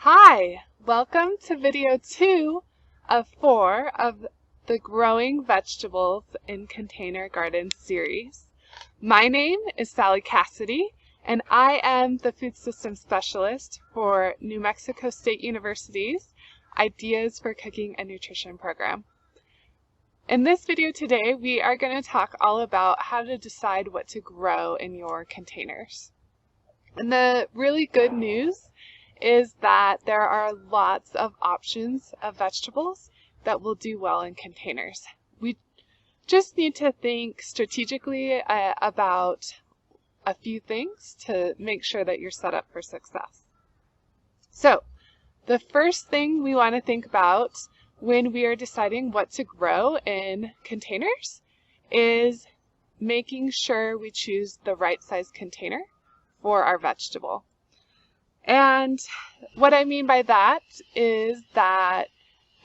Hi, welcome to video 2 of 4 of the Growing Vegetables in Container Garden series. My name is Sally Cassady, and I am the Food Systems Specialist for New Mexico State University's Ideas for Cooking and Nutrition program. In this video today, we are going to talk all about how to decide what to grow in your containers. And the really good news is that there are lots of options of vegetables that will do well in containers. We just need to think strategically about a few things to make sure that you're set up for success. So, the first thing we want to think about when we are deciding what to grow in containers is making sure we choose the right size container for our vegetable. And what I mean by that is that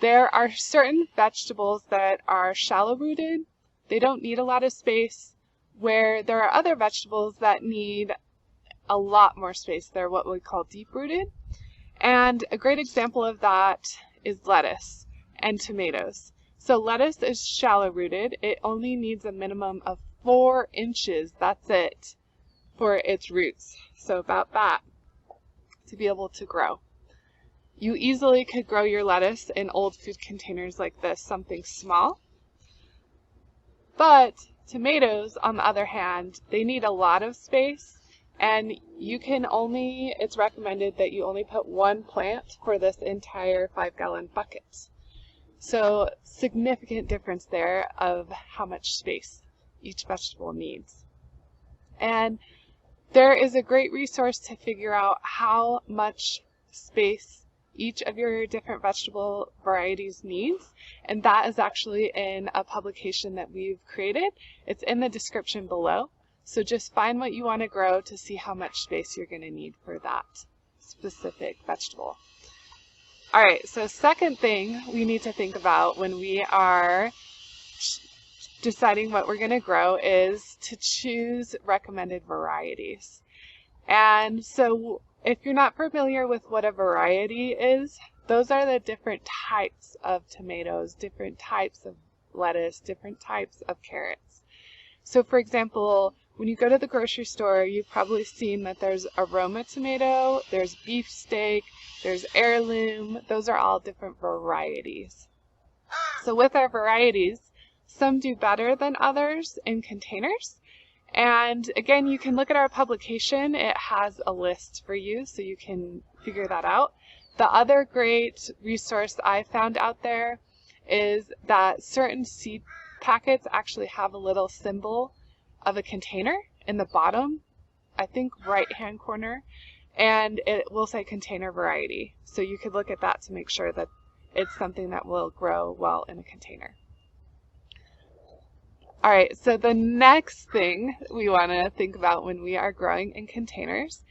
there are certain vegetables that are shallow rooted. They don't need a lot of space, where there are other vegetables that need a lot more space. They're what we call deep rooted. And a great example of that is lettuce and tomatoes. So lettuce is shallow rooted. It only needs a minimum of 4 inches, that's it, for its roots. So about that to be able to grow. You easily could grow your lettuce in old food containers like this, something small. But tomatoes, on the other hand, they need a lot of space, and it's recommended that you only put 1 plant for this entire 5-gallon bucket. So significant difference there of how much space each vegetable needs. And there is a great resource to figure out how much space each of your different vegetable varieties needs, and that is actually in a publication that we've created. It's in the description below, so just find what you want to grow to see how much space you're going to need for that specific vegetable. Alright, so second thing we need to think about when we are deciding what we're going to grow is to choose recommended varieties. And so if you're not familiar with what a variety is, those are the different types of tomatoes, different types of lettuce, different types of carrots. So for example, when you go to the grocery store, you've probably seen that there's aroma tomato, there's beefsteak, there's heirloom. Those are all different varieties. So with our varieties, some do better than others in containers. And again, you can look at our publication. It has a list for you, so you can figure that out. The other great resource I found out there is that certain seed packets actually have a little symbol of a container in the bottom, I think right-hand corner, and it will say container variety. So you could look at that to make sure that it's something that will grow well in a container. Alright, so the next thing we want to think about when we are growing in containers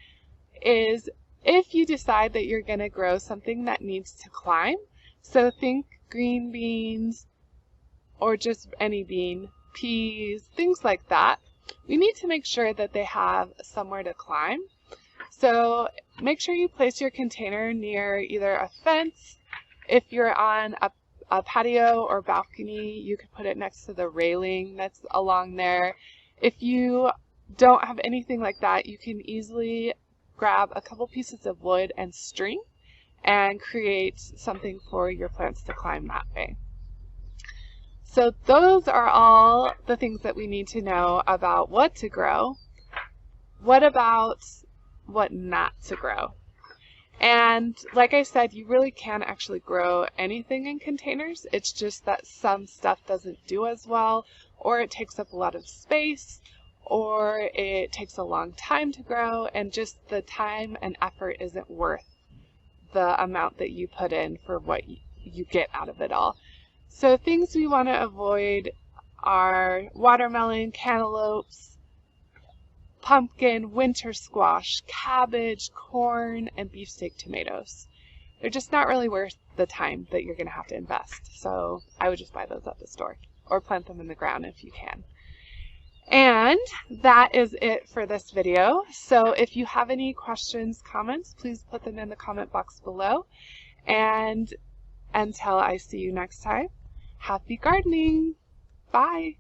is if you decide that you're going to grow something that needs to climb. So think green beans or just any bean, peas, things like that. We need to make sure that they have somewhere to climb. So make sure you place your container near either a fence. If you're on a patio or balcony, you could put it next to the railing that's along there. If you don't have anything like that, you can easily grab a couple pieces of wood and string and create something for your plants to climb that way. So those are all the things that we need to know about what to grow. What about what not to grow? And like I said, you really can actually grow anything in containers. It's just that some stuff doesn't do as well, or it takes up a lot of space, or it takes a long time to grow, and just the time and effort isn't worth the amount that you put in for what you get out of it all. So things we want to avoid are watermelon, cantaloupes, pumpkin, winter squash, cabbage, corn, and beefsteak tomatoes. They're just not really worth the time that you're going to have to invest. So I would just buy those at the store or plant them in the ground if you can. And that is it for this video. So if you have any questions, comments, please put them in the comment box below. And until I see you next time, happy gardening. Bye.